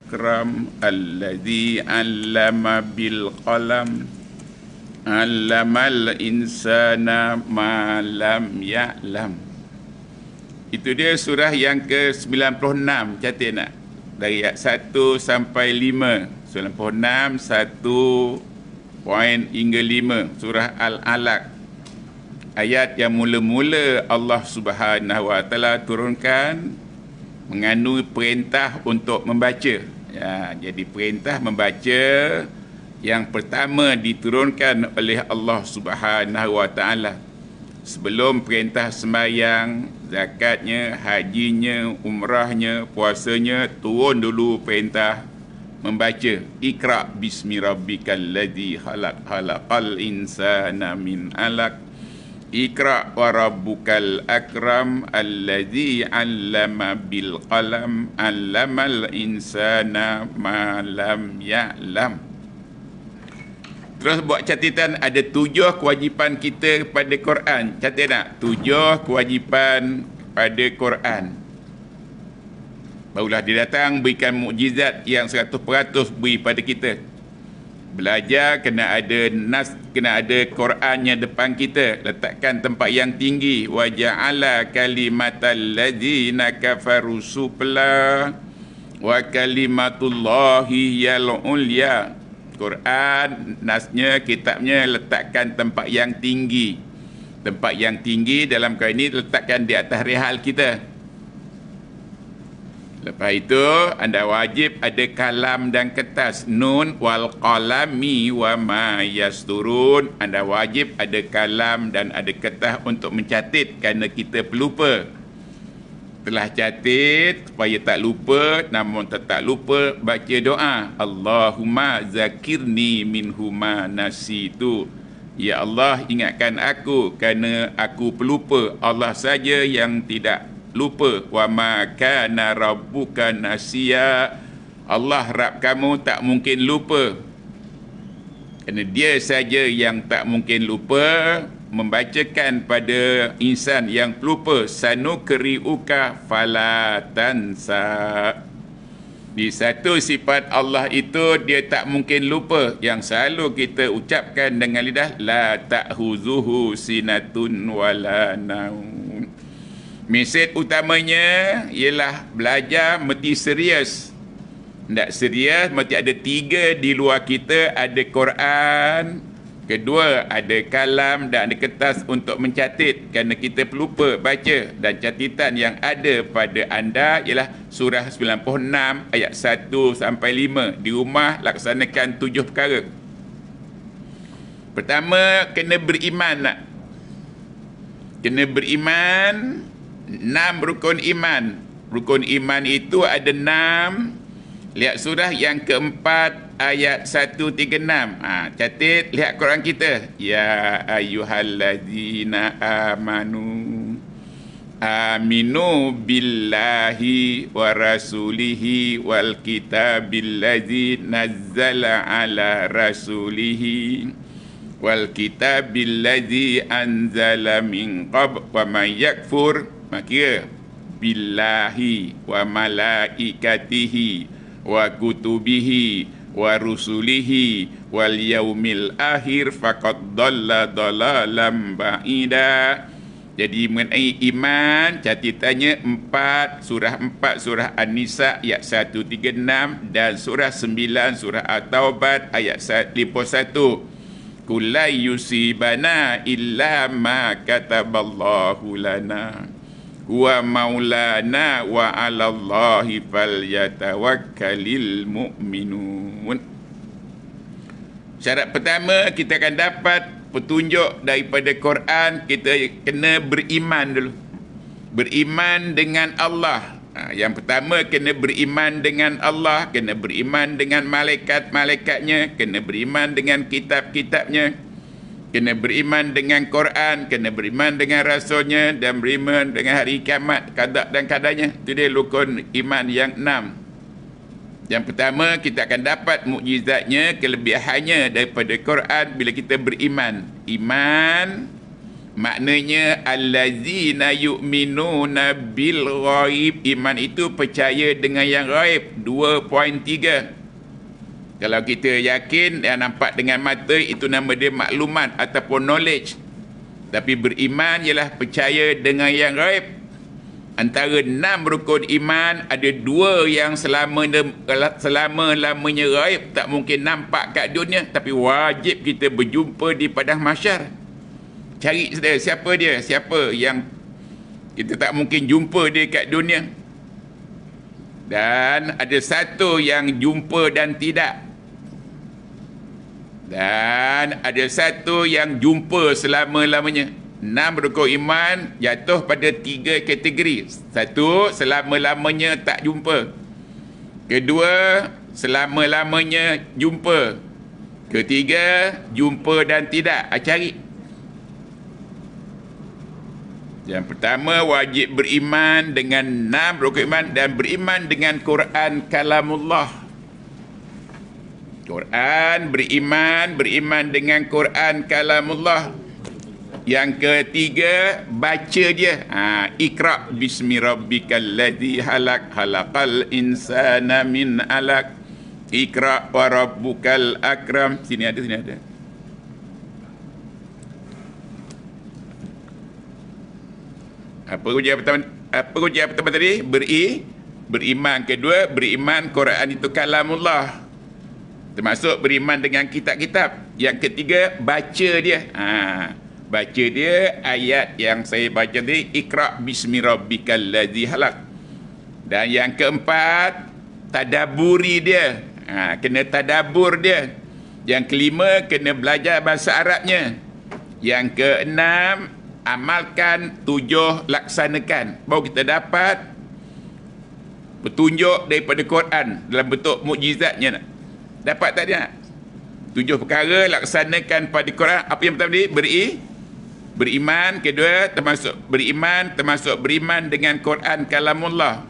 akram alladzi 'allama bil qalam 'allamal insana ma lam ya'lam. Itu dia surah yang ke-96, catat nak? Dari ayat 1 sampai 5. 96 1 poin hingga 5 surah Al-Alaq. Ayat yang mula-mula Allah Subhanahu wa taala turunkan mengandung perintah untuk membaca. Ya, jadi perintah membaca yang pertama diturunkan oleh Allah Subhanahu wa taala. Sebelum perintah sembahyang, zakatnya, hajinya, umrahnya, puasanya, turun dulu perintah membaca. Iqra bismi rabbikal ladzi khalaq, khalaqal insana min 'alaq. Iqra wa rabbukal akram alladzi 'allama bil qalam 'allamal insana ma lam ya'lam. Terus buat catatan, ada 7 kewajipan kita pada Quran. Catat tak? 7 kewajipan pada Quran. Barulah dia datang berikan mukjizat yang 100% beri pada kita. Belajar kena ada nas, kena ada Qurannya depan kita. Letakkan tempat yang tinggi. Wa ja'ala kalimatal ladzina kafaru sufla wa kalimatullahi yal ulya. Quran, nasnya, kitabnya letakkan tempat yang tinggi. Tempat yang tinggi dalam kali ini letakkan di atas rihal kita. Lepas itu anda wajib ada kalam dan kertas. Nun wal qalami wa ma yasturun. Anda wajib ada kalam dan ada kertas untuk mencatat kerana kita pelupa. Telah catat supaya tak lupa, namun tetap lupa, baca doa. Allahumma zakirni minhuma nasitu. Ya Allah, ingatkan aku kerana aku pelupa. Allah saja yang tidak lupa. Wa ma kana rabbuka nasiya. Allah Rabb kamu tak mungkin lupa. Kerana dia saja yang tak mungkin lupa. Membacakan pada insan yang pelupa, sanukriuka fala tansa. Di satu sifat Allah itu dia tak mungkin lupa, yang selalu kita ucapkan dengan lidah, la ta'khuzuhu sinatun wala naum. Mesej utamanya ialah belajar mesti serius. Tak serius mesti ada 3 di luar kita, ada Quran. Kedua, ada kalam dan ada kertas untuk mencatat kerana kita pelupa baca. Dan catatan yang ada pada anda ialah surah 96 ayat 1 sampai 5. Di rumah laksanakan 7 perkara. Pertama, kena beriman nak. Kena beriman 6 rukun iman. Rukun iman itu ada 6. Lihat surah yang keempat ayat 136. Catat, lihat Quran kita. Ya ayyuhallazina amanu aminu billahi wa rasulihi wal kitabil ladzi nazzala ala rasulihi wal kitabil ladzi anzala min qabl wa man yakfur maka billahi wa malaikatihi wa kutubihi wa rusulihi wal yaumil akhir faqad dhalla dhalalan ba'ida. Jadi mengenai iman, catatannya 4 surah An-Nisa ayat 136 dan surah 9 surah At-Taubah ayat 51. Kullai yusibana illa ma kataballahu lana wa maulana wa 'alallahi falyatawakkalul mu'minun. Syarat pertama, kita akan dapat petunjuk daripada Quran. Kita kena beriman dulu. Beriman dengan Allah. Yang pertama, kena beriman dengan Allah, kena beriman dengan malaikat-malaikatnya, kena beriman dengan kitab-kitabnya, kena beriman dengan Quran, kena beriman dengan Rasulnya, dan beriman dengan hari kiamat, qada dan qadarnya. Itu dia rukun iman yang 6. Yang pertama, kita akan dapat mukjizatnya, kelebihannya daripada Quran bila kita beriman. Iman Maknanya allazina yu'minuna bil ghaib. Iman itu percaya dengan yang ghaib. 2.3. Kalau kita yakin yang nampak dengan mata, itu nama dia maklumat ataupun knowledge. Tapi beriman ialah percaya dengan yang ghaib. Antara 6 rukun iman, ada 2 yang selama-lamanya ghaib, tak mungkin nampak kat dunia, tapi wajib kita berjumpa di padang mahsyar. Cari siapa dia, siapa yang kita tak mungkin jumpa dia kat dunia. Dan ada 1 yang jumpa dan tidak. Dan ada 1 yang jumpa selama-lamanya. 6 rukun iman jatuh pada 3 kategori. 1, selama-lamanya tak jumpa. 2, selama-lamanya jumpa. 3, jumpa dan tidak. Cari. Yang pertama, wajib beriman dengan 6 rukun iman dan beriman dengan Quran kalamullah. Quran, beriman dengan Quran kalamullah. Yang ketiga, baca dia. Iqra bismi rabbikal ladzi halaq, khalaqal insana min alaq. Iqra wa rabbukal akram. Sini ada. Apa ujian pertama tadi? Beriman. Kedua, beriman Quran itu kalamullah. Termasuk beriman dengan kitab-kitab. Yang ketiga, baca dia. Baca dia ayat yang saya baca tadi, Iqra bismi rabbikal ladzi halaq. Dan yang keempat, tadaburi dia. Kena tadabur dia. Yang kelima, kena belajar bahasa Arabnya. Yang keenam, amalkan, 7 laksanakan. Baru kita dapat petunjuk daripada Quran dalam bentuk mukjizatnya. Dapat tak dia? 7 perkara laksanakan pada Quran. Apa yang pertama tadi? Beriman. Kedua, termasuk beriman dengan Quran kalamullah.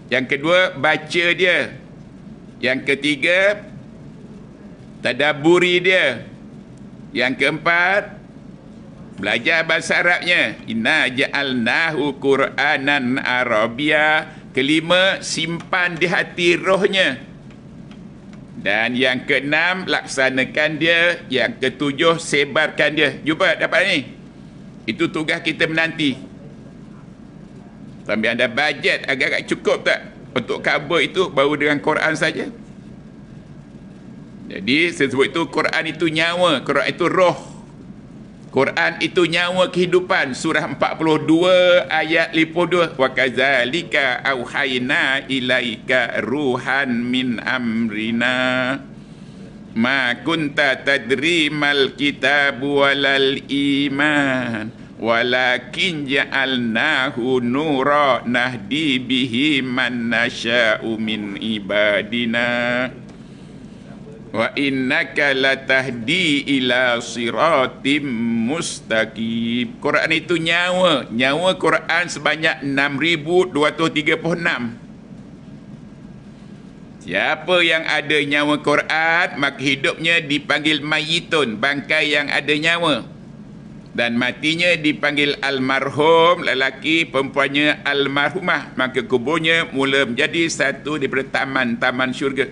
Yang kedua, baca dia. Yang ketiga, tadaburi dia. Yang keempat, belajar bahasa Arabnya. Inna ja'alnahu Qur'anan Arabia. Kelima, simpan di hati rohnya. Dan yang keenam, laksanakan dia. Yang ketujuh, sebarkan dia. Jumpa dapat ni? Itu tugas kita menanti. Sambil anda bajet agak-agak cukup tak untuk cover itu baru dengan Quran saja? Jadi sebab itu Quran itu nyawa, Quran itu roh. Quran itu nyawa kehidupan. Surah 42 ayat 52. Wa kadzalika auhayna ilaika ruhan min amrina ma kunta tadri mal kitabu walal iman walakin ja'alnahu nura nahdi bihi man nasya'u min ibadina wa innaka latahdi ila siratim mustaqim. Quran itu nyawa. Nyawa Quran sebanyak 6,236. Siapa yang ada nyawa Quran, maka hidupnya dipanggil mayitun, bangkai yang ada nyawa. Dan matinya dipanggil almarhum, lelaki, perempuannya almarhumah. Maka kuburnya mula menjadi satu daripada taman-taman syurga.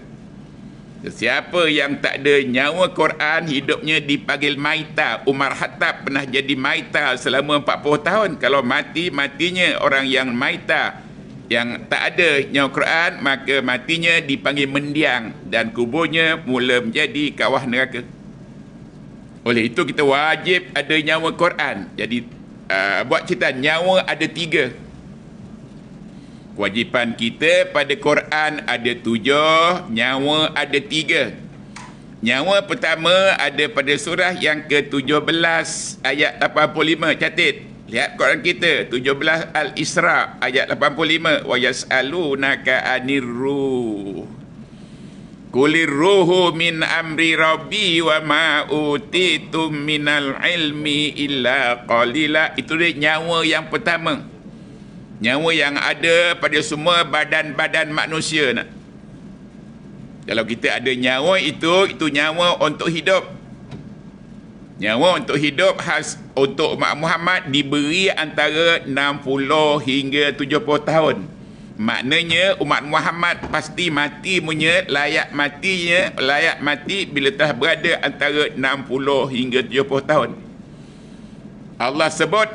Siapa yang tak ada nyawa Quran, hidupnya dipanggil maita. Umar Khattab pernah jadi maita selama 40 tahun. Kalau matinya orang yang maita, yang tak ada nyawa Quran, maka matinya dipanggil mendiang dan kuburnya mula menjadi kawah neraka. Oleh itu kita wajib ada nyawa Quran. Jadi buat cerita, nyawa ada 3. Kewajipan kita pada Quran ada 7, nyawa ada 3. Nyawa pertama ada pada surah yang ke-17 ayat 85. Catat. Lihat Quran kita 17 Al-Isra ayat 85. Wa yas'alunaka 'anir ruh. Qulir ruhu min amri rabbi wa ma utitum minal ilmi illa qalila. Itu dia nyawa yang pertama. Nyawa yang ada pada semua badan-badan manusia. Kalau kita ada nyawa itu nyawa untuk hidup. Nyawa untuk hidup khas untuk umat Muhammad diberi antara 60 hingga 70 tahun. Maknanya umat Muhammad pasti mati punya, layak mati bila telah berada antara 60 hingga 70 tahun. Allah sebut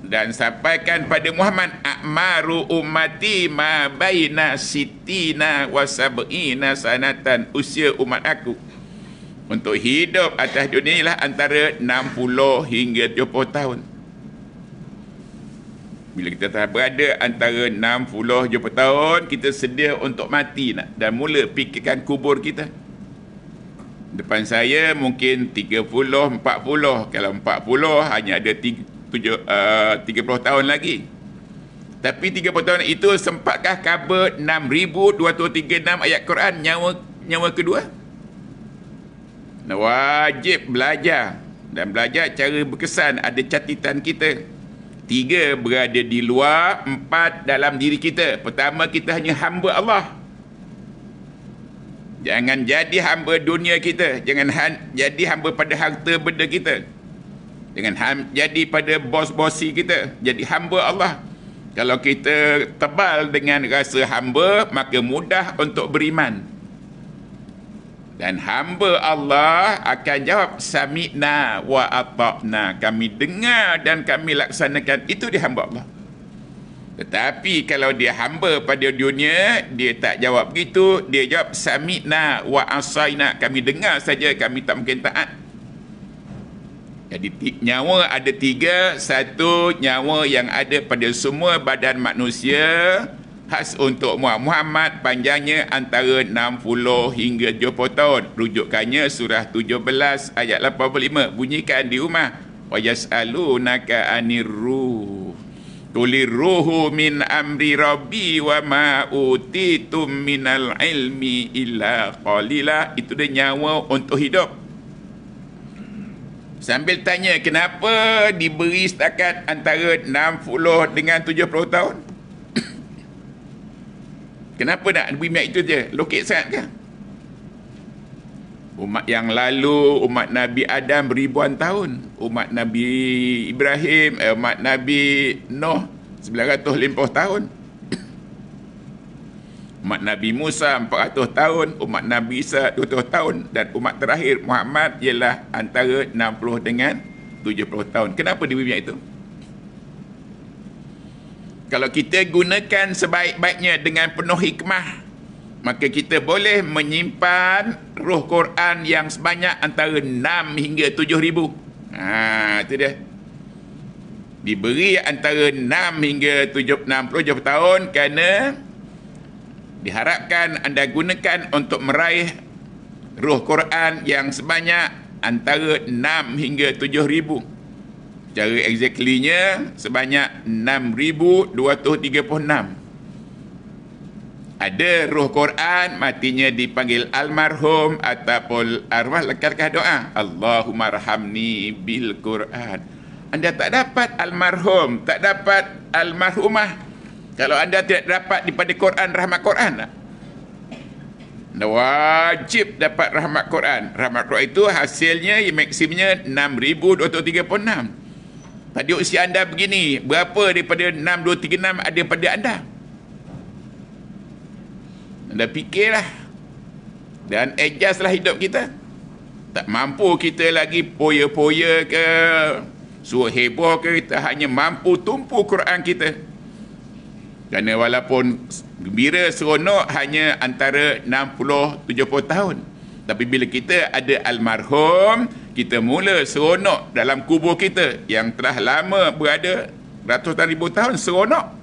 dan sampaikan pada Muhammad, a'maru ummati ma baina sitina wa sab'ina sanatan, usia umat aku untuk hidup atas dunia ialah antara 60 hingga 70 tahun. Bila kita telah berada antara 60 70 tahun, kita sedia untuk mati nak, dan mula fikirkan kubur kita. Depan saya mungkin 30, 40. Kalau 40 hanya ada 30 tahun lagi. Tapi 30 tahun itu sempatkah cover 6,236 ayat Quran nyawa kedua? Wajib belajar, dan belajar cara berkesan. Ada catatan kita. 3 berada di luar, 4 dalam diri kita. Pertama, kita hanya hamba Allah. Jangan jadi hamba dunia kita. Jangan jadi hamba pada harta benda kita. Jangan jadi pada bos-bosi kita. Jadi hamba Allah. Kalau kita tebal dengan rasa hamba, maka mudah untuk beriman. Dan hamba Allah akan jawab, sami'na wa ata'na. Kami dengar dan kami laksanakan. Itu dia hamba Allah. Tetapi kalau dia hamba pada dunia, dia tak jawab begitu. Dia jawab, sami'na wa asaina. Kami dengar saja, kami tak mungkin taat. Jadi nyawa ada 3. Satu, nyawa yang ada pada semua badan manusia. Khas untuk Muhammad, panjangnya antara 60 hingga 70 tahun. Rujukannya surah 17 ayat 85. Bunyikan di rumah. Wa yas'alunaka 'anir ruh. Qulir ruhu min amri rabbi wa ma utitum minal ilmi illa qalila. Itu dia nyawa untuk hidup. Sambil tanya, kenapa diberi setakat antara 60 dengan 70 tahun? Kenapa nak beri itu je? Lokek sangat ke? Umat yang lalu, umat Nabi Adam ribuan tahun. Umat Nabi Ibrahim, umat Nabi Nuh 950 tahun. Umat Nabi Musa 400 tahun. Umat Nabi Isa 200 tahun. Dan umat terakhir Muhammad ialah antara 60 dengan 70 tahun. Kenapa diberi itu? Kalau kita gunakan sebaik-baiknya dengan penuh hikmah, maka kita boleh menyimpan ruh Quran yang sebanyak antara 6 hingga 7,000. Itu dia. Diberi antara 6 hingga 60 tahun kerana diharapkan anda gunakan untuk meraih ruh Quran yang sebanyak antara 6 hingga 7,000. Cara exactly-nya sebanyak 6,236. Ada ruh Quran matinya dipanggil almarhum ataupun arwah lekarkah doa, Allahumma rahamni bil Quran. Anda tak dapat almarhum, tak dapat almarhumah kalau anda tidak dapat daripada Quran, rahmat Quran. Anda wajib dapat rahmat Quran. Rahmat Quran itu hasilnya maksimumnya 6,236. Pada usia anda begini, berapa daripada 6,236 ada pada anda? Anda fikirlah. Dan adjustlah hidup kita. Tak mampu kita lagi poya-poya ke, suruh heboh ke, kita hanya mampu tumpu Quran kita. Kerana walaupun gembira seronok hanya antara 60-70 tahun. Tapi bila kita ada almarhum, kita mula seronok dalam kubur kita yang telah lama berada ratusan ribu tahun, seronok.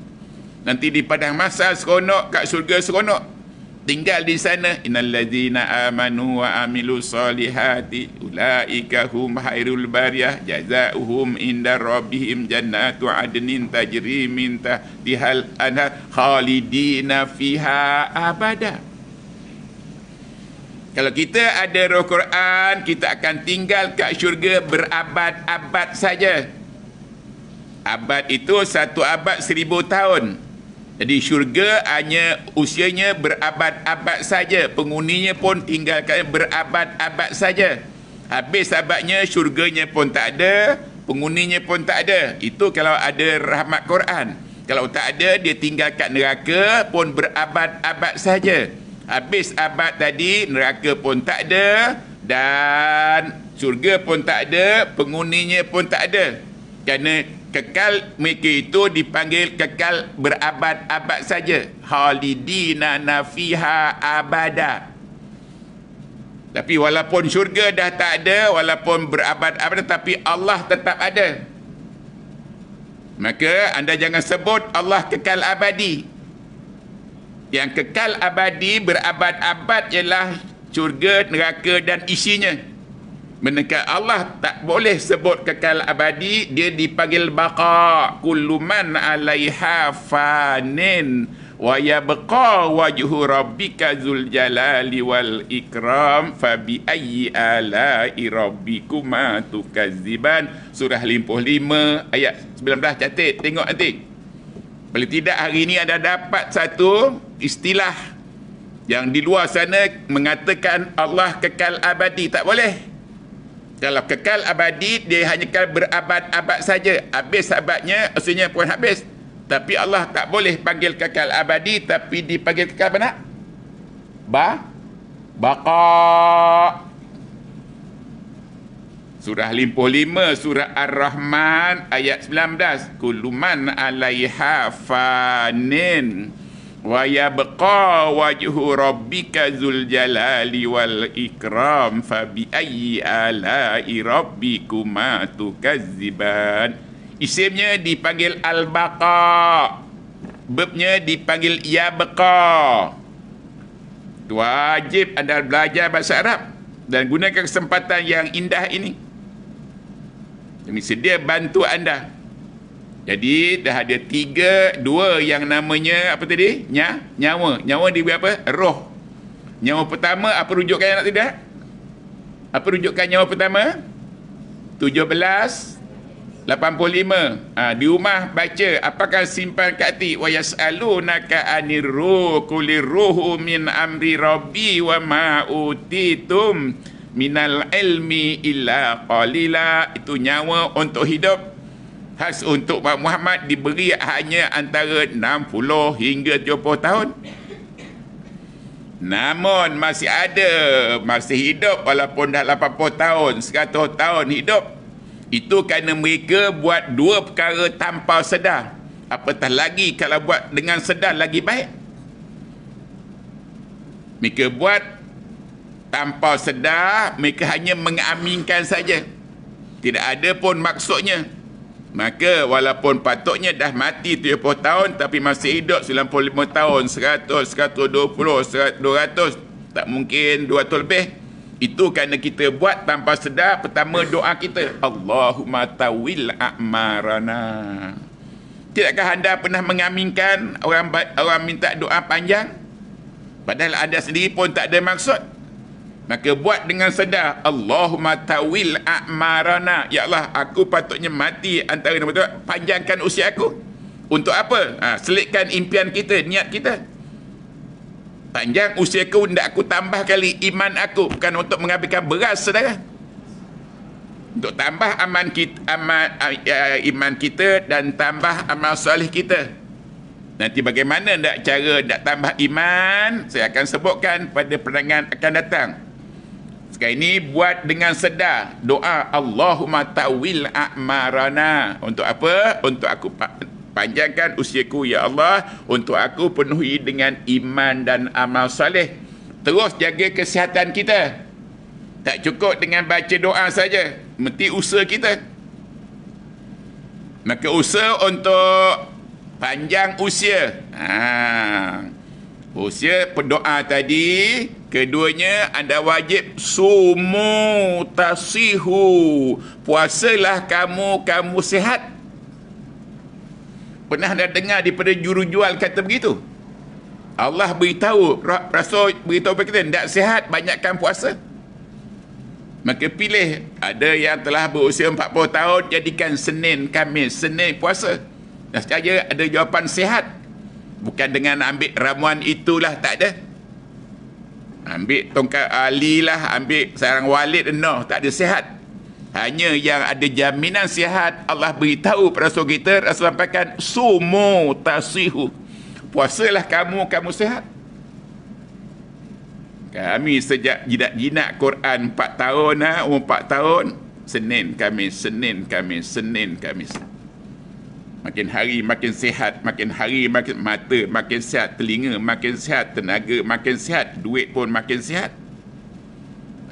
Nanti di padang mahsyar seronok, kat syurga seronok. Tinggal di sana, innallazina amanu wa amilus solihati ulaika hum khairul bariyah jazaohum inda rabbihim jannatu adnin tajri min tahtihal anhar khalidina fiha abada. Kalau kita ada roh Quran, kita akan tinggal kat syurga berabad-abad saja. Abad itu 1 abad 1000 tahun. Jadi syurga hanya usianya berabad-abad saja. Penghuninya pun tinggalkan berabad-abad saja. Habis sahabatnya, syurganya pun tak ada, penghuninya pun tak ada. Itu kalau ada rahmat Quran. Kalau tak ada, dia tinggal kat neraka pun berabad-abad saja. Habis abad tadi, neraka pun tak ada, dan syurga pun tak ada, penghuninya pun tak ada. Kerana kekal mereka itu dipanggil kekal berabad-abad saja. Khalidina nafiha abada. Tapi walaupun syurga dah tak ada, walaupun berabad-abad, tapi Allah tetap ada. Maka anda jangan sebut Allah kekal abadi. Yang kekal abadi berabad-abad ialah syurga, neraka dan isinya. Manakala Allah tak boleh sebut kekal abadi, dia dipanggil baqa. Kullu man 'alaiha fanin wa yabqa wajhu rabbika dzul jalali wal ikram fa bi ayyi ala'i rabbikuma tukadziban. Surah 55 ayat 19. Catat, tengok nanti. Paling tidak hari ini ada dapat satu istilah yang di luar sana mengatakan Allah kekal abadi. Tak boleh. Kalau kekal abadi, dia hanya kekal berabad-abad saja. Habis abadnya, maksudnya pun habis. Tapi Allah tak boleh panggil kekal abadi, tapi dipanggil kekal apa nak? Baqa. Surah 55, surah Ar-Rahman ayat 19. Kullu man 'alaiha fanin wa yabqa wajhu rabbika dzul jalali wal ikram fa bi ayyi ala'i rabbikuma tukadziban. Isimnya dipanggil al-baqa, verbnya dipanggil yabqa. Wajib anda belajar bahasa Arab dan gunakan kesempatan yang indah ini. Kami sedia bantu anda. Jadi dah ada dua yang namanya apa tadi? Nyawa. Nyawa diberi apa? Roh. Nyawa pertama apa rujukannya nak tidak? Apa rujukan nyawa pertama? 1785. Di rumah baca, apakah simpan kat hati? Wa yas'alunaka 'anir ruh qulir ruhu min amri rabbi wa ma utitum minal ilmi illa qalila. Itu nyawa untuk hidup. Khas untuk Muhammad diberi hanya antara 60 hingga 70 tahun. Namun masih ada, masih hidup walaupun dah 80 tahun, 100 tahun hidup. Itu kerana mereka buat dua perkara tanpa sedar. Apatah lagi kalau buat dengan sedar lagi baik. Mereka buat tanpa sedar, mereka hanya mengaminkan saja. Tidak ada pun maksudnya. Maka walaupun patutnya dah mati 70 tahun tapi masih hidup 95 tahun, 100, 120, 200, tak mungkin 200 lebih. Itu kerana kita buat tanpa sedar. Pertama doa kita, Allahumma tawil a'marana. Tidakkah anda pernah mengaminkan orang minta doa panjang? Padahal anda sendiri pun tak ada maksud. Maka buat dengan sedar, Allahumma tawil a'marana. Ya Allah, aku patutnya mati antara panjangkan usia aku. Untuk apa? Selitkan impian kita, niat kita. Panjang usia aku, tidak aku tambah kali iman aku. Bukan untuk mengambilkan beras, saudara. Untuk tambah iman kita dan tambah amal soleh kita. Nanti bagaimana cara nak tambah iman, saya akan sebutkan pada perangan akan datang. Sekarang ini buat dengan sedar doa Allahumma tawil a'marana. Untuk apa? Untuk aku panjangkan usiaku ya Allah, untuk aku penuhi dengan iman dan amal saleh. Terus jaga kesihatan kita. Tak cukup dengan baca doa saja, mesti usaha kita. Maka usaha untuk panjang usia. Usia berdoa tadi. Keduanya anda wajib sumu tasihu. Puasalah kamu sihat. Pernah anda dengar daripada jurujual kata begitu? Allah beritahu, Rasul beritahu kepada kita, tidak sihat, banyakkan puasa. Maka pilih, ada yang telah berusia 40 tahun, jadikan Senin, Khamis, Senin puasa. Dan sekali ada jawapan sihat. Bukan dengan ambil ramuan itulah, tak ada. Ambil tongkat Ali lah, ambil sarang Walid, no, tak ada sihat. Hanya yang ada jaminan sihat, Allah beritahu pada Rasul kita, Rasul sampaikan, sumu tasihu. Puasalah kamu sihat. Kami sejak jinak Quran 4 tahun, umur 4 tahun, Senin Khamis. Makin hari makin sihat, makin hari makin mata makin sihat, telinga makin sihat, tenaga makin sihat, duit pun makin sihat.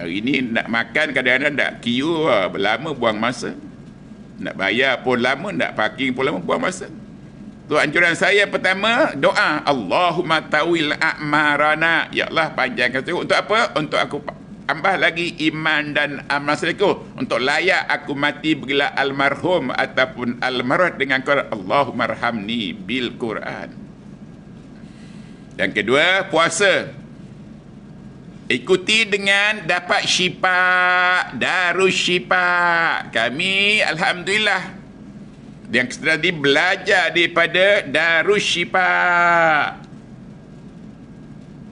Hari ni nak makan kadang-kadang tak queue, lama buang masa. Nak bayar pun lama, nak parking pun lama, buang masa. Tu anjuran saya pertama, doa, Allahumma tawil a'marana. Ya Allah, panjangkan saya. Untuk apa? Untuk aku tambah lagi iman dan amal solehku, untuk layak aku mati bila almarhum ataupun almarhum dengan Quran. Allahumma arhamni bil Quran. Dan kedua, puasa. Ikuti dengan dapat syifa, Darus Syifa. Kami alhamdulillah yang sedang belajar daripada Darus Syifa.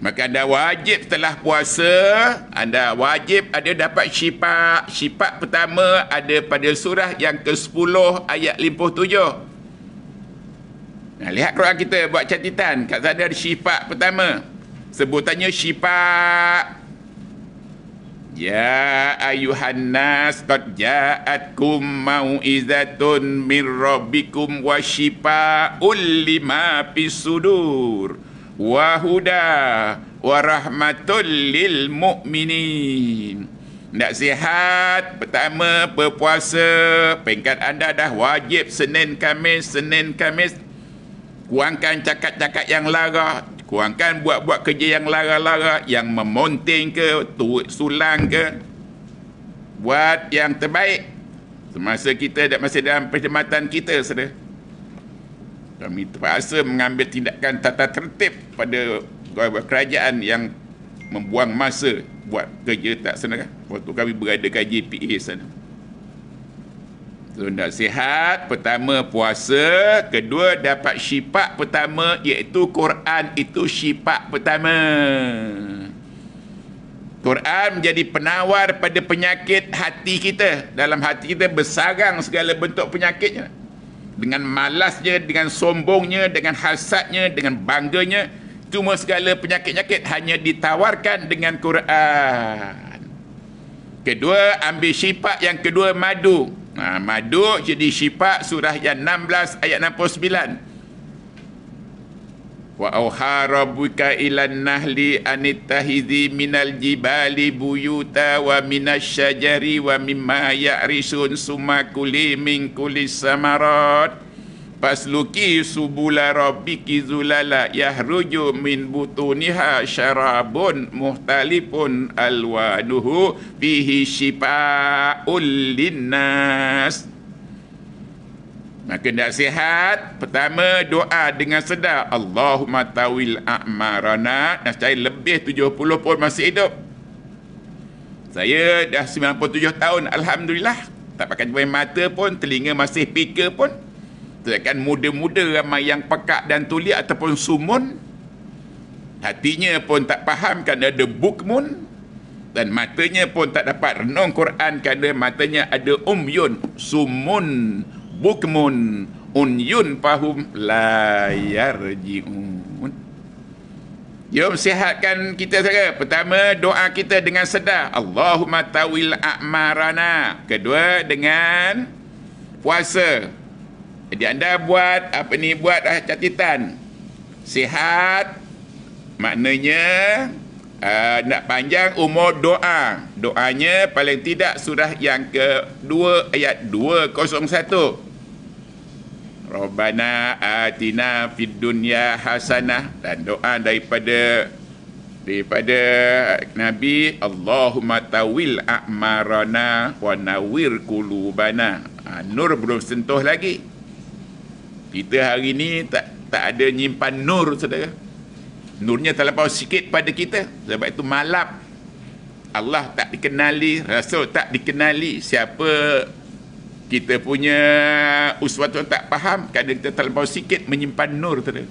Maka anda wajib setelah puasa, anda wajib ada dapat syifa. Syifa pertama ada pada surah yang ke-10 ayat 57. Nah, lihat Quran kita, buat catatan. Kat sana ada syifa pertama. Sebutannya syifa. Ya ayuhan nas qad ja'atkum mau'izatun min rabbikum wa syifa'un lima fis sudur wa huda wa rahmatul lil mu'minin. Nak sihat, pertama berpuasa. Peringkat anda dah wajib Senin Khamis. Kurangkan cakap-cakap yang lara, kurangkan buat-buat kerja yang lara-lara, yang memonting ke, sulang ke. Buat yang terbaik semasa kita masih dalam perkhidmatan kita, saudara. Kami terpaksa mengambil tindakan tata tertib pada kerajaan yang membuang masa buat kerja tak senang. Waktu kami berada kat JPA sana. So, nak sihat, pertama puasa, kedua dapat syifa pertama, iaitu Quran itu syifa pertama. Quran menjadi penawar pada penyakit hati kita. Dalam hati kita bersarang segala bentuk penyakitnya. Dengan malasnya, dengan sombongnya, dengan hasadnya, dengan bangganya, cuma segala penyakit-penyakit hanya ditawarkan dengan Quran. Kedua, ambil syifa yang kedua, madu. Madu jadi syifa surah yang 16 ayat 69. Wa auha rabbuka ilan nahli anittahizi minal jibali buyuta wa minasy syajari wa mimma ya'risun summa kuli min kulli samarat fasluki subula rabbiki zulala yahruju min butuniha syarabun muhtalifun alwanuhu fihi syifa'ul linnas. Maka nak sihat, pertama doa dengan sedar, Allahumma tawil a'marana. Saya lebih 70 pun masih hidup. Saya dah 97 tahun, alhamdulillah. Tak pakai jemari mata pun, telinga masih pika pun. Kan muda-muda ramai yang pekak dan tuli ataupun sumun. Hatinya pun tak faham kerana ada bukmun. Dan matanya pun tak dapat renung Quran kerana matanya ada umyun, sumun, bukmun, unyun fahum la yarji'un. Jom sihatkan kita saja. Pertama, doa kita dengan sedar, Allahumma tawil a'marana. Kedua, dengan puasa. Jadi anda buat catatan. Sihat maknanya nak panjang umur doa. Doanya paling tidak surah yang kedua ayat 201. Rabbana atina fid dunya hasanah. Dan doa daripada Nabi, Allahumma tawil a'marana wa nawir qulubana. Nur belum sentuh lagi. Kita hari ni tak ada nyimpan nur, saudara. Nurnya terlampau sikit pada kita. Sebab itu malap. Allah tak dikenali, Rasul tak dikenali. Siapa kita punya uswatun tak faham, kerana kita terlampau sikit menyimpan nur, saudara.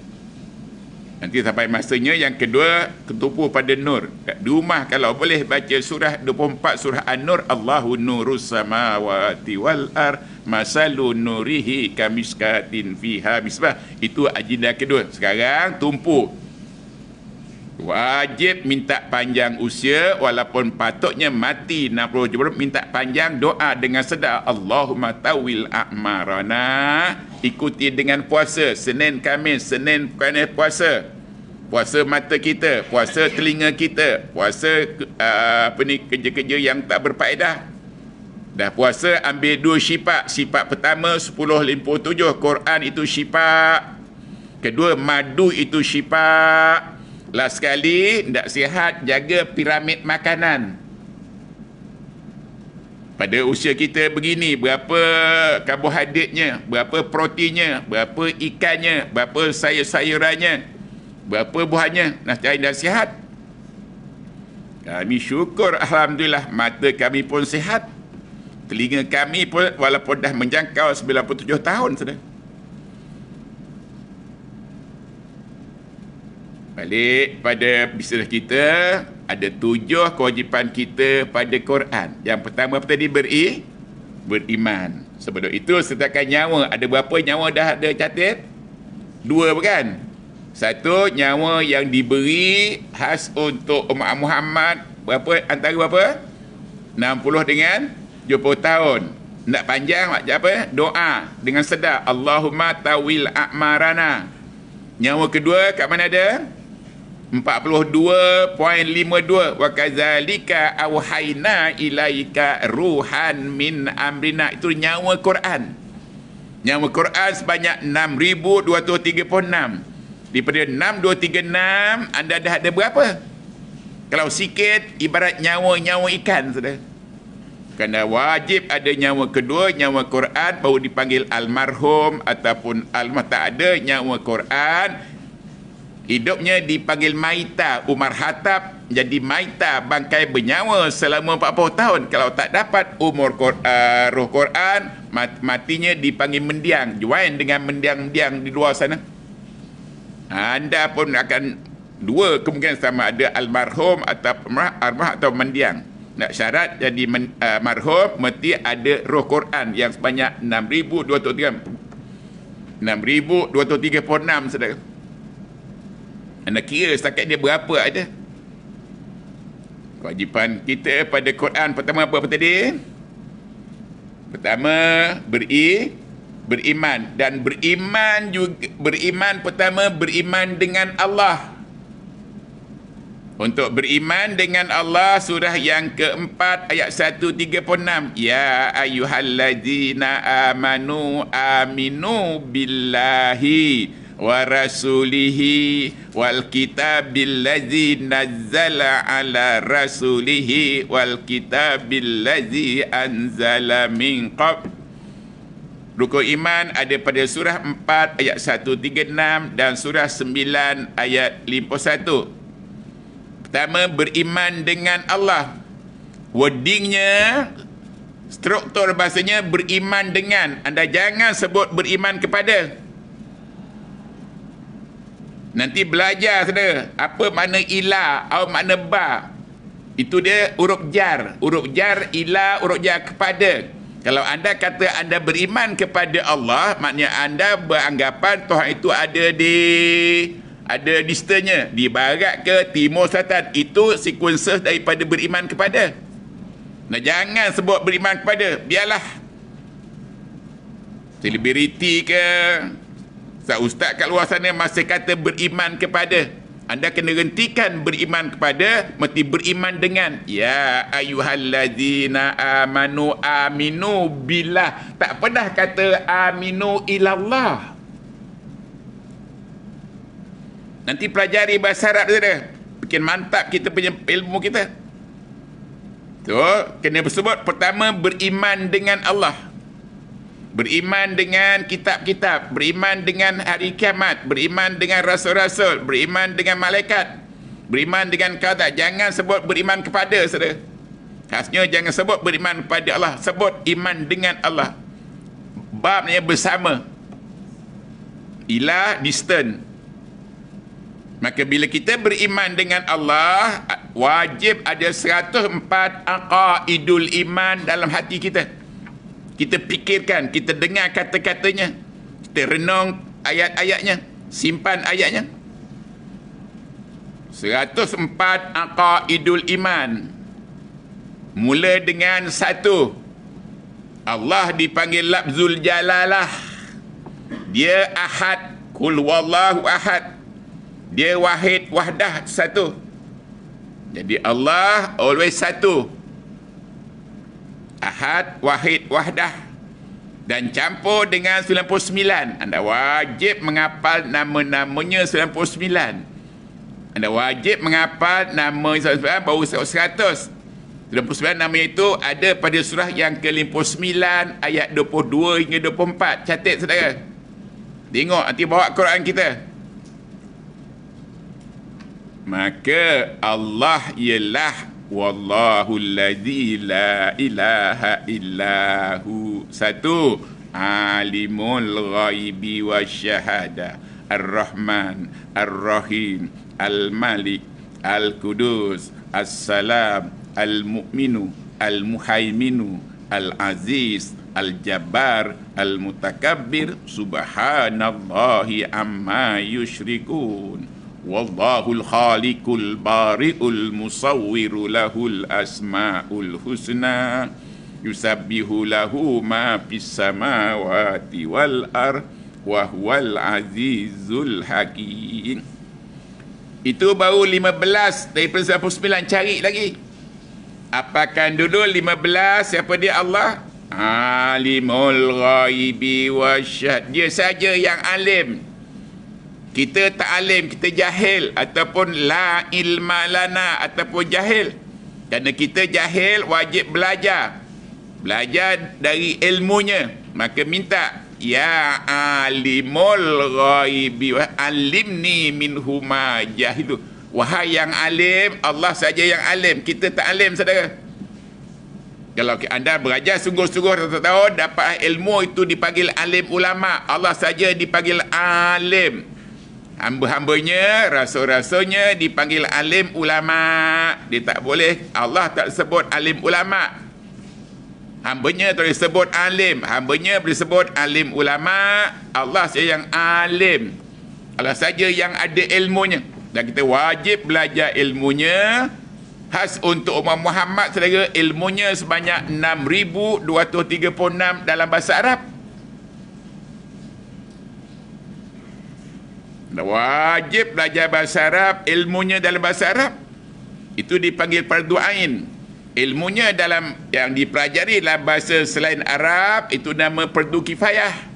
Nanti sampai masanya yang kedua ketumpu pada nur. Di rumah kalau boleh baca surah 24 surah An-Nur, Allahu nurus samawati wal ar masalu nurihi kamiskatin fiha misbah. Itu agenda kedua. Sekarang tumpu. Wajib minta panjang usia walaupun patutnya mati 60 jumlah, minta panjang doa dengan sedar Allahumma tawil a'marana. Ikuti dengan puasa Senin Khamis, Senin Khamis puasa. Puasa mata kita, puasa telinga kita, puasa kerja-kerja yang tak berfaedah. Dah puasa ambil 2 syifa. Syifa pertama 10:57 Quran itu syifa. Kedua madu itu syifa. Last sekali, tak sihat, jaga piramid makanan. Pada usia kita begini, berapa karbohidratnya, berapa proteinnya, berapa ikannya, berapa sayur-sayurannya, berapa buahnya, nak cari dah sihat. Kami syukur, Alhamdulillah, mata kami pun sihat. Telinga kami pun walaupun dah menjangkau 97 tahun sudah. Balik pada bisnes kita, ada 7 kewajipan kita pada Quran. Yang pertama apa tadi? Beriman. Sebelum itu sertakan nyawa. Ada berapa nyawa dah ada catat? 2 bukan? 1 nyawa yang diberi khas untuk umat Muhammad. Berapa? Antara berapa? 60 dengan 70 tahun. Nak panjang macam apa? Doa dengan sedar Allahumma tawil a'marana. Nyawa kedua kat mana ada? 42.52 wa kadzalika auhayna ilaika ruhan min amrina. Itu nyawa Quran. Nyawa Quran sebanyak 6,236. Daripada 6,236 anda dah ada berapa? Kalau sikit ibarat nyawa ikan sudah. Kerana wajib ada nyawa kedua, nyawa Quran, baru dipanggil almarhum ataupun tak ada nyawa Quran, hidupnya dipanggil maita. Umar Khattab jadi maita, bangkai bernyawa selama 40 tahun. Kalau tak dapat umur roh Quran, matinya dipanggil mendiang. Join dengan mendiang-mendiang di luar sana. Anda pun akan 2 kemungkinan sama, ada almarhum atau arwah atau mendiang. Nak syarat jadi marhum mesti ada roh Quran yang sebanyak 6,236 saudara. Anda kira setakat dia berapa ada? Kewajipan kita pada Quran pertama apa tadi? Pertama beriman, dan beriman juga, beriman pertama beriman dengan Allah. Untuk beriman dengan Allah, surah yang keempat ayat 136. Ya ayyuhallazina amanu aminu billahi wa rasulihi wal kitabil ladzi nazzala ala rasulihi wal kitabil ladzi anzala min qabl. Rukun iman ada pada surah 4 ayat 136 dan surah 9 ayat 51. Pertama, beriman dengan Allah. Wordingnya, struktur bahasanya beriman dengan. Anda jangan sebut beriman kepada. Nanti belajar saudara, apa makna ila, apa makna ba. Itu dia huruf jar. Huruf jar, ila, huruf jar kepada. Kalau anda kata anda beriman kepada Allah, maknanya anda beranggapan Tuhan itu ada listanya di barat ke timur selatan. Itu sequences daripada beriman kepada. Nah, jangan sebut beriman kepada, biarlah selebriti ke ustaz kat luar sana masih kata beriman kepada. Anda kena hentikan beriman kepada, mesti beriman dengan. Ya ayyuhallazina amanu aminu billah. Tak pernah kata aminu ilallah. Nanti pelajari bahasa Arab saja. Bikin mantap kita punya ilmu kita. So, kena bersebut pertama beriman dengan Allah. Beriman dengan kitab-kitab, beriman dengan hari kiamat, beriman dengan rasul-rasul, beriman dengan malaikat, beriman dengan qada. Jangan sebut beriman kepada saudara. Khasnya jangan sebut beriman kepada Allah, sebut iman dengan Allah. Babnya bersama. Ilah distant. Maka bila kita beriman dengan Allah, wajib ada 104 aqaidul iman dalam hati kita. Kita fikirkan, kita dengar kata-katanya, kita renung ayat-ayatnya, simpan ayatnya. 104 aqaidul iman. Mula dengan 1. Allah dipanggil lafzul jalalah. Dia ahad, kul wallahu ahad. Dia wahid, wahdah, satu. Jadi Allah always satu. Ahad, wahid, wahdah. Dan campur dengan 99. Anda wajib menghafal nama-namanya 99. Anda wajib menghafal nama 99 baru 100. 99 nama itu ada pada surah yang ke-59 ayat 22 hingga 24. Catat saudara. Tengok nanti bawa Quran kita. Maka Allah ialah wallahu allazi la ilaha illahu. 1. Alimul ghaibi wasyahada. Ar-Rahman, Ar-Rahim, Al-Malik, Al-Qudus, As-Salam, Al-Mu'minu, Al-Muhaiminu, Al-Aziz, Al-Jabbar, Al-Mutakabbir, Subhanallahi amma yushrikun. Wallahul khaliqul bari'ul musawwiru lahul asma'ul husna. Yusabbihu lahu ma fis samawati wal ar wa huwal azizul hakim. Itu baru 15 daripada 99. Cari lagi. Apakan dulu 15? Siapa dia Allah? Alimul ghaibi wasyahad. Dia saja yang alim. Kita tak alim, kita jahil. Ataupun la ilma lana, ataupun jahil. Kerana kita jahil, wajib belajar. Belajar dari ilmunya. Maka minta, ya alimul ghaibi alimni minhuma jahilu. Wahai yang alim, Allah saja yang alim. Kita tak alim, saudara. Kalau anda belajar sungguh-sungguh tahun dapat ilmu itu dipanggil alim ulama. Allah saja dipanggil alim. Hamba-hambanya, rasul-rasulnya dipanggil alim ulama. Dia tak boleh, Allah tak sebut alim ulama. Hambanya tak boleh sebut alim. Hambanya boleh sebut alim ulama. Allah saja yang alim. Allah saja yang ada ilmunya. Dan kita wajib belajar ilmunya. Khas untuk umat Muhammad, saudara, ilmunya sebanyak 6,236 dalam bahasa Arab. Wajib belajar bahasa Arab, ilmunya dalam bahasa Arab. Itu dipanggil fardu ain. Ilmunya dalam yang dipelajari dalam bahasa selain Arab itu nama fardu kifayah.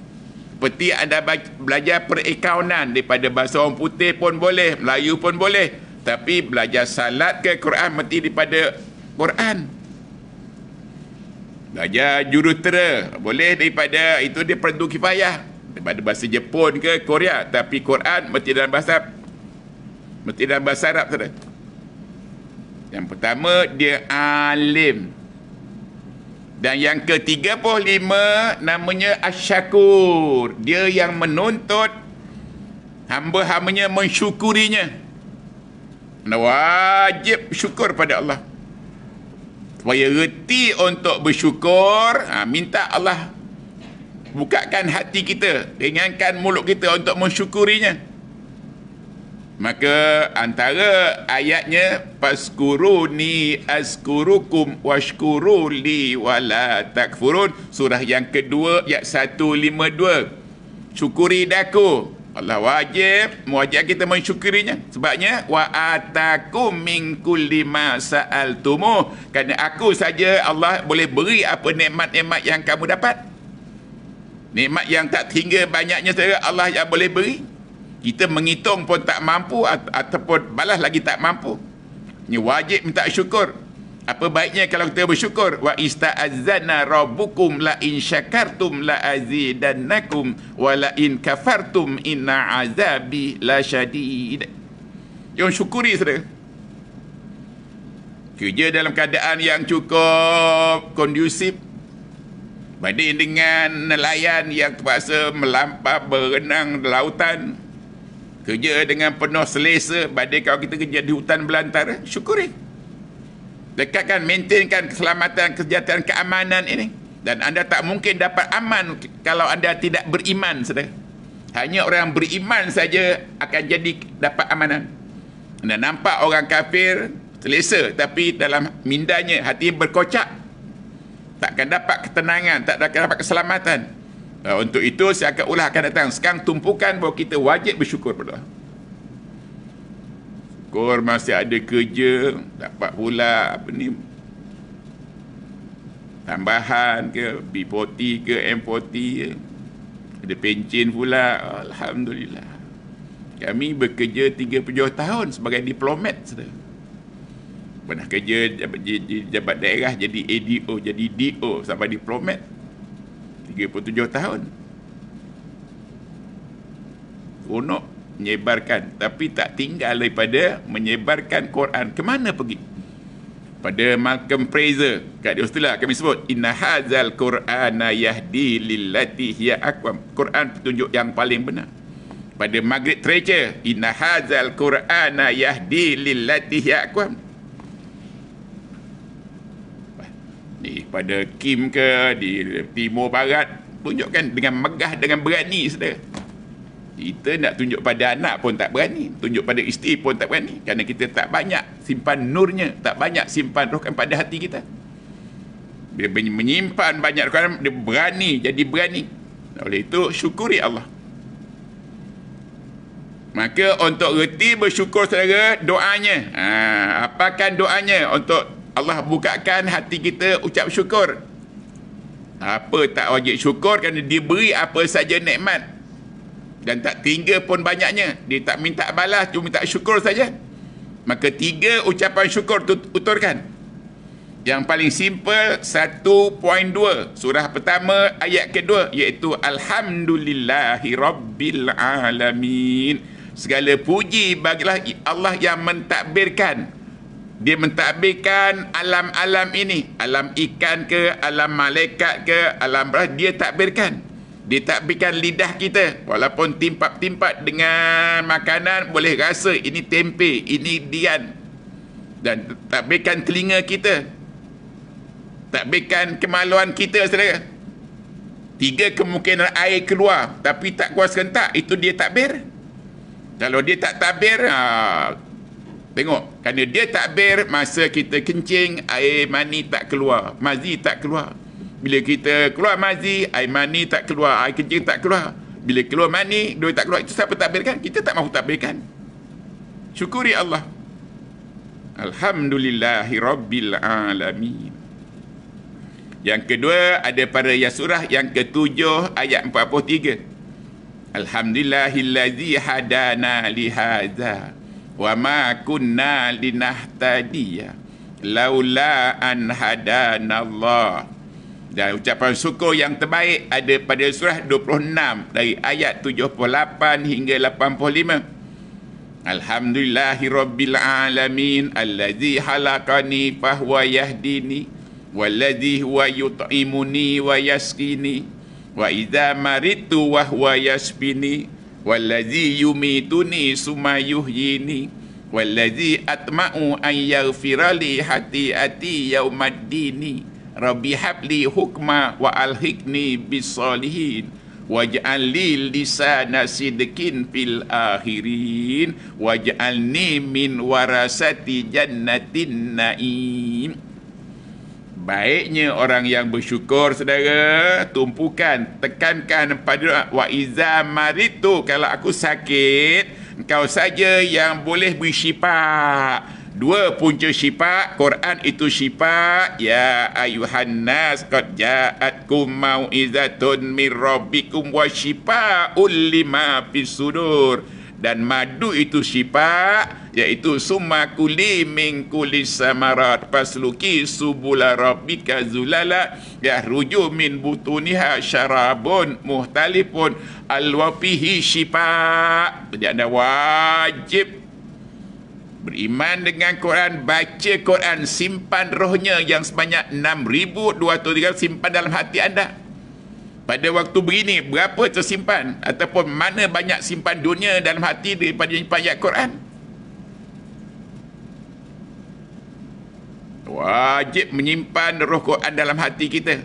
Seperti anda belajar perakaunan daripada bahasa orang putih pun boleh, Melayu pun boleh. Tapi belajar salat ke Quran mesti daripada Quran. Belajar jurutera boleh daripada, itu dia fardu kifayah. Daripada bahasa Jepun ke Korea, tapi Quran mesti dalam bahasa Arab. Mesti dalam bahasa Arab, saudara. Yang pertama, dia alim. Dan yang ke-35 namanya asyakur. Dia yang menuntut hamba-hambanya mensyukurinya. Wajib syukur pada Allah. Supaya reti untuk bersyukur, minta Allah bukakan hati kita, ringankan mulut kita untuk mensyukurinya. Maka antara ayatnya faskuruni azkurukum washkuruli wala takfurun, surah yang kedua ayat 152. Syukuri daku. Allah wajib kita mensyukurinya. Sebabnya wa atakum min kulli ma sa'altumu, kerana aku saja Allah boleh beri apa nikmat-nikmat yang kamu dapat. Nikmat yang tak hingga banyaknya, saudara, Allah yang boleh beri. Kita menghitung pun tak mampu, ataupun balas lagi tak mampu. Ini wajib minta syukur. Apa baiknya kalau kita bersyukur? Wa ista'azzana rabbukum la in syakartum la azidannakum wa la in kafartum inna azabi la syadid. Jom syukuri, saudara. Kerja dalam keadaan yang cukup kondusif, banding dengan nelayan yang terpaksa melampau berenang di lautan. kerja dengan penuh selesa, badai kalau kita kerja di hutan belantara, syukuri. Dekatkan, maintainkan keselamatan, kesejahteraan, keamanan ini. Dan anda tak mungkin dapat aman kalau anda tidak beriman, saudara. Hanya orang beriman saja akan jadi dapat amanan. Anda nampak orang kafir selesa, tapi dalam mindanya hati berkocak. Takkan dapat ketenangan, tak akan dapat keselamatan. Untuk itu saya akan ulah akan datang. Sekarang tumpukan bahawa kita wajib bersyukur pada Allah. Syukur masih ada kerja, dapat pula apa ni, tambahan ke, B40 ke, M40 ke. Ada pencen pula. Alhamdulillah. Kami bekerja 37 tahun sebagai diplomat, saudara. Pernah kerja jabat daerah, jadi ADO, jadi DO sampai diplomat. 37 tahun. Seronok menyebarkan, tapi tak tinggal daripada menyebarkan Quran. Kemana pergi? Pada Malcolm Fraser, kat di Australia kami sebut, inna hadzal Qur'ana yahdi lillati hiya aqwam. Quran petunjuk yang paling benar. Pada Margaret Thatcher, inna hadzal Qur'ana yahdi lillati hiya aqwam. Ni pada Kim ke di Timur Barat, tunjukkan dengan megah, dengan berani, saudara. Kita nak tunjuk pada anak pun tak berani, tunjuk pada isteri pun tak berani, kerana kita tak banyak simpan nurnya, tak banyak simpan rohkan pada hati kita. Bila menyimpan banyak rohkan, dia berani, jadi berani. Oleh itu syukuri Allah. Maka untuk reti bersyukur, saudara, doanya. Apakan doanya untuk Allah bukakan hati kita ucap syukur. Apa tak wajib syukur kerana dia beri apa saja nikmat. Dan tak tinggal pun banyaknya. Dia tak minta balas, cuma minta syukur saja. Maka 3 ucapan syukur tuturkan. Yang paling simple 1.2 surah pertama ayat kedua, iaitu Alhamdulillahi Rabbil Alamin. Segala puji bagilah Allah yang mentadbirkan. Dia mentadbirkan alam-alam ini. Alam ikan ke, alam malaikat ke, alam beras, dia takbirkan. Dia takbirkan lidah kita. Walaupun timpat-timpat dengan makanan, boleh rasa ini tempe, ini dian. Dan takbirkan telinga kita. Takbirkan kemaluan kita, saudara. 3 kemungkinan air keluar, tapi tak kuat serentak, itu dia takbir. Kalau dia tak takbir, tengok, kerana dia takbir, masa kita kencing, air mani tak keluar, mazi tak keluar. Bila kita keluar mazi, air mani tak keluar, air kencing tak keluar. Bila keluar mani, dua tak keluar. Itu siapa takbirkan? Kita tak mahu takbirkan. Syukuri Allah. Alhamdulillahi Rabbil Alamin. Yang kedua, ada pada surah yang ke-7 ayat 43. Alhamdulillahillazi hadana lihadza wa ma kunna linahtadiya laula an hadanallah. Dan ucapan syukur yang terbaik ada pada surah 26 dari ayat 78 hingga 85. Alhamdulillahi Rabbil Alamin allazi halaqani fahuwa yahdini wallazi huwa yut'imuni wa yaskini wa idza maritu wa huwa yashfini wallazi yumituni summa yuhyini wallazi atma'u an yaghfira li hati'ati yaumaddini rabbi habli hukma wa alhiqni bis-solihin waj'al li lisana sidqin fil akhirin waj'alni min warasati jannatin naim. Baiknya orang yang bersyukur, saudara, tumpukan, tekankan pada wa iza maritu, kalau aku sakit, engkau saja yang boleh beri syifa. 2 punca syifa, Quran itu syifa. Ya ayuhan nas qad ja'atkum mau'izatun min rabbikum wa syifaa'un lima fis sudur. Dan madu itu syifa, iaitu summa kuli min kulli samarat fasluki subula rabbika zulala yahruju min butuniha syarabun muhtalifun alwafihi syifa. Jadi anda wajib beriman dengan Quran, baca Quran, simpan rohnya yang sebanyak 6,203 simpan dalam hati anda. Pada waktu begini, berapa tersimpan? Ataupun mana banyak simpan dunia dalam hati daripada simpan ayat Quran? Wajib menyimpan roh Quran dalam hati kita.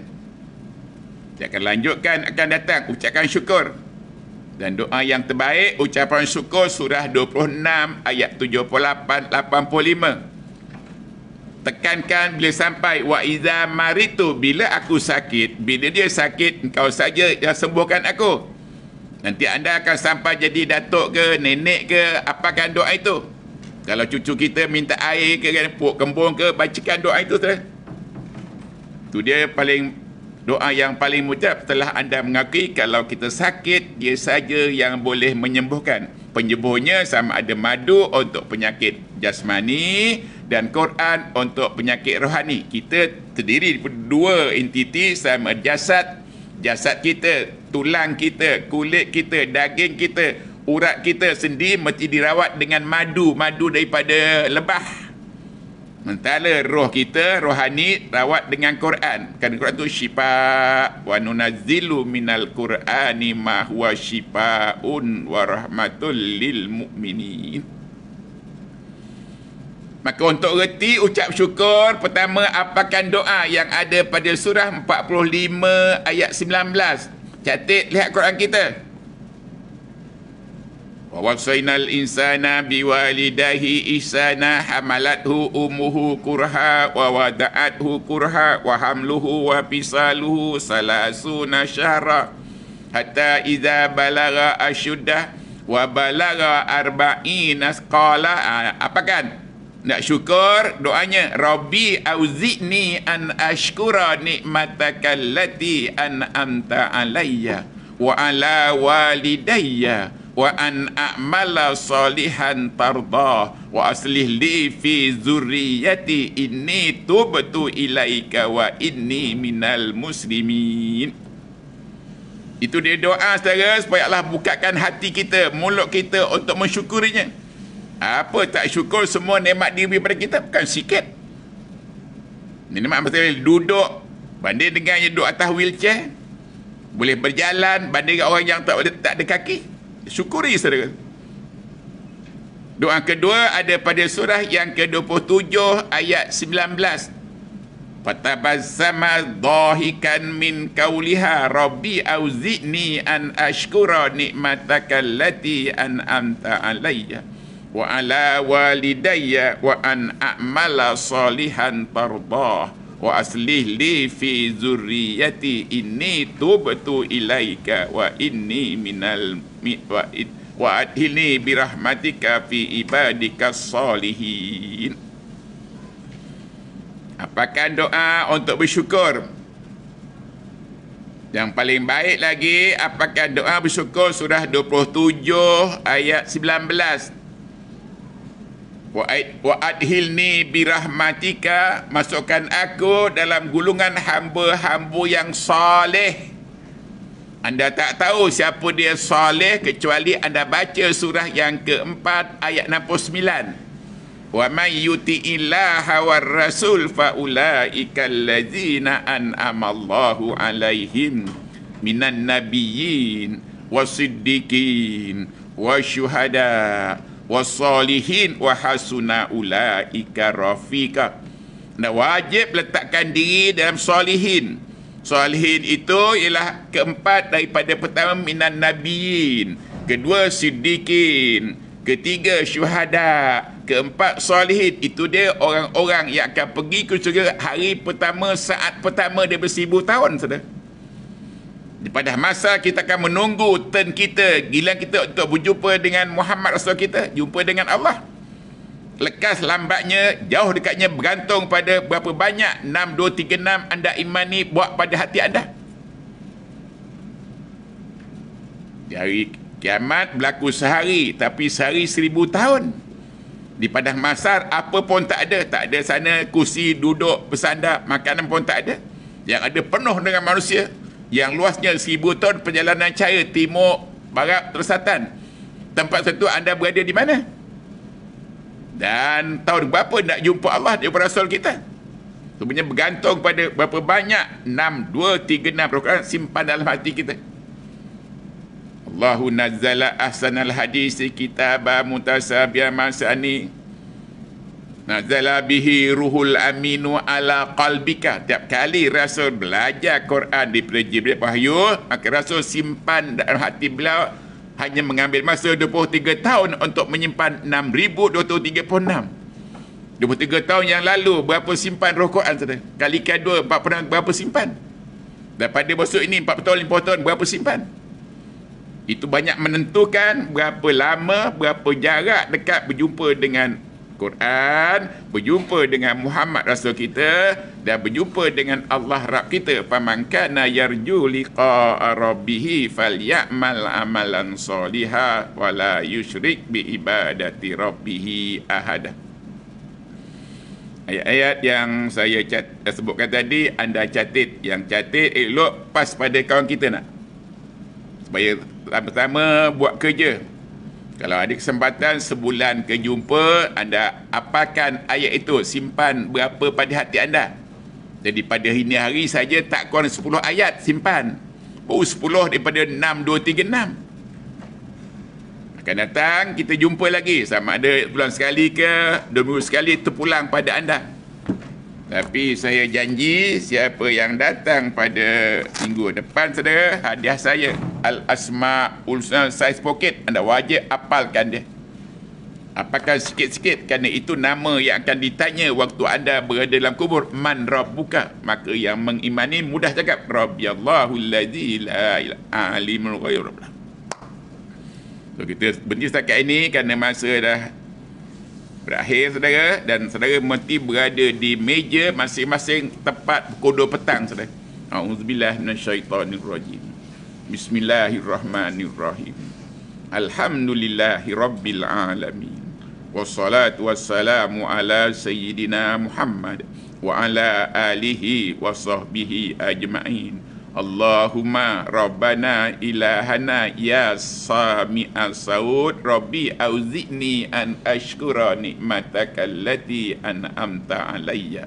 Saya akan lanjutkan, akan datang. Ucapkan syukur. Dan doa yang terbaik, ucapan syukur surah 26 ayat 78-85. Tekankan bila sampai wa iza maritu, bila aku sakit, bila dia sakit, engkau saja yang sembuhkan aku. Nanti anda akan sampai jadi datuk ke, nenek ke, apakan doa itu. Kalau cucu kita minta air ke, pok kembung ke, bacakan doa itu saja. Itu dia doa yang paling mujab setelah anda mengakui kalau kita sakit, dia saja yang boleh menyembuhkan. Penyembuhnya sama ada madu untuk penyakit jasmani dan Quran untuk penyakit rohani. Kita terdiri daripada dua entiti sama jasad. Jasad kita, tulang kita, kulit kita, daging kita, urat kita sendiri mesti dirawat dengan madu daripada lebah. Sementara roh kita, rohani, rawat dengan Quran. Kan Quran tu syifa wa nunazzilu minal Qur'ani ma huwa syifaun wa rahmatul lil mu'minin. Maka untuk reti ucap syukur, pertama apakan doa yang ada pada surah 45 ayat 19. Catat, lihat Quran kita. Wa wasainal insana biwalidayhi ihsana hamalathu ummuhu kurha wa wada'athu kurha wa hamluhu wa fisaluhu salasuna syahra hatta idza balagha asyuddah wa balagha arba'ina qala. Apakan? Nak syukur, doanya Rabbi auzi'ni an ashkura ni'mataka allati an'amta alayya wa ala walidayya wa an a'mala salihan tardah wa aslih li fi zurriyyati inni tubtu ilaika wa inni minal muslimin. Itu dia doa saudara, supaya Allah bukakan hati kita, mulut kita untuk mensyukurinya. Apa tak syukur semua nikmat diberi pada kita? Bukan sikit. Nikmat macam duduk, banding dengan yang duduk atas wheelchair, boleh berjalan, banding dengan orang yang tak ada kaki. Syukuri saudara. Doa kedua ada pada surah yang ke-27 ayat 19. Fatabassama dhahikan min qawliha rabbi auzi'ni an ashkura ni'mataka allati an'amta alayya wa ala walidayya wa an a'mala salihan tardah wa aslih li fi zurriyyati inni tubtu ilaika wa inni minal wa adhilni birahmatika fi ibadika salihin. Apakan doa untuk bersyukur? Yang paling baik lagi, apakah doa bersyukur surah 27 ayat 19. Wa adhilni birahmatika, masukkan aku dalam gulungan hamba-hamba yang saleh. Anda tak tahu siapa dia saleh kecuali anda baca surah yang keempat ayat 69. Wa may yuti'illaha war rasul fa ulaika allazina an'ama Allahu alaihim minan nabiyyin wasiddiqin wasyuhada wasalihin wa hasuna ulaika rafiqa. Anda wajib letakkan diri dalam salihin. Salihin itu ialah keempat daripada pertama minan nabiyyin, kedua siddiqin, ketiga syuhada, keempat salihin. Itu dia orang-orang yang akan pergi ke syurga hari pertama, saat pertama dia ber1000 tahun saudara. Pada masa kita akan menunggu turn kita, giliran kita untuk berjumpa dengan Muhammad Rasul kita, jumpa dengan Allah. Lekas lambatnya, jauh dekatnya, bergantung pada berapa banyak 6, 2, 3, 6 anda imani buat pada hati anda. Di hari kiamat berlaku sehari, tapi sehari 1000 tahun. Di padang mahsyar apa pun tak ada. Tak ada sana kursi duduk bersandar, makanan pun tak ada. Yang ada penuh dengan manusia. Yang luasnya 1000 tahun perjalanan cahaya, timur, barat, selatan. Tempat itu anda berada di mana? Dan tahun berapa nak jumpa Allah daripada Rasul kita? Sebenarnya bergantung pada berapa banyak 6, 2, 3, 6 Al-Quran simpan dalam hati kita. Allahu nazzala ahsanal hadisi kitaba mutasabiha masani nazzala bihi ruhul aminu ala qalbika. Tiap kali Rasul belajar Quran daripada Jibril wahyu, maka Rasul simpan dalam hati beliau. Hanya mengambil masa 23 tahun untuk menyimpan 6,236. 23 tahun yang lalu berapa simpan roh Quran saudara? Kalikan 2, 40 berapa simpan? Daripada besok ini 40 tahun, 50 tahun berapa simpan? Itu banyak menentukan berapa lama, berapa jarak dekat berjumpa dengan Quran, berjumpa dengan Muhammad Rasul kita dan berjumpa dengan Allah Rabb kita. Faman kana yarju liqa'a rabbih falyamal amalan sholihan wa la yusyrik bi ibadati rabbih ahada. Ayat-ayat yang saya sebutkan tadi, anda catat. Yang catat elok pas pada kawan kita nak. Supaya sama-sama buat kerja. Kalau ada kesempatan sebulan ke jumpa, anda apakan ayat itu, simpan berapa pada hati anda. Jadi pada ini hari saja tak kurang 10 ayat simpan. Baru 10 daripada 6, 2, 3, 6. Akan datang kita jumpa lagi, sama ada bulan sekali ke 2 minggu sekali, terpulang pada anda. Tapi saya janji siapa yang datang pada minggu depan saudara, hadiah saya Al-Asma'ul Husna Saiz Pocket, anda wajib apalkan dia. Apakah sikit-sikit, kerana itu nama yang akan ditanya waktu anda berada dalam kubur. Man rabbuka, maka yang mengimani mudah cakap Rabbiyallahu allazi la ilaha alimul ghaib. So, kita berhenti setakat ini kerana masa dah berakhir saudara, dan saudara mesti berada di meja masing-masing tepat pukul 2 petang saudara. Auzubillah minasyaitonirrajim. Bismillahirrahmanirrahim. Alhamdulillahi rabbil alamin. Wassalatu wassalamu ala sayyidina Muhammad wa ala alihi wa sahbihi ajma'in. Allahumma rabbana ilahana ya sami'a saud rabbi auzi'ni an ashkura ni'mataka allati an'amta alayya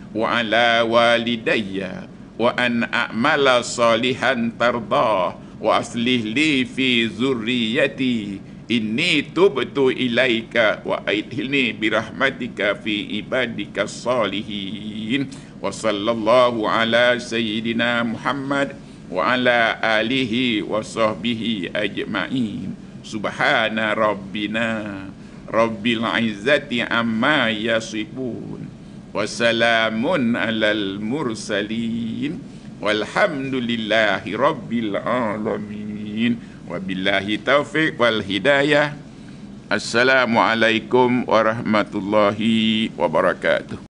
wa ala walidayya wa an a'mala salihan tardah wa aslih li fi zurriyati inni tubtu ilaika wa aidhilni birahmatika fi ibadika salihin. Wa sallallahu ala sayyidina Muhammad wa ala alihi wa sahbihi ajma'in. Subhana rabbina rabbil izzati amma yasifun wa salamun alal mursalin walhamdulillahi rabbil alamin. Wabillahi taufiq wal hidayah. Assalamualaikum warahmatullahi wabarakatuh.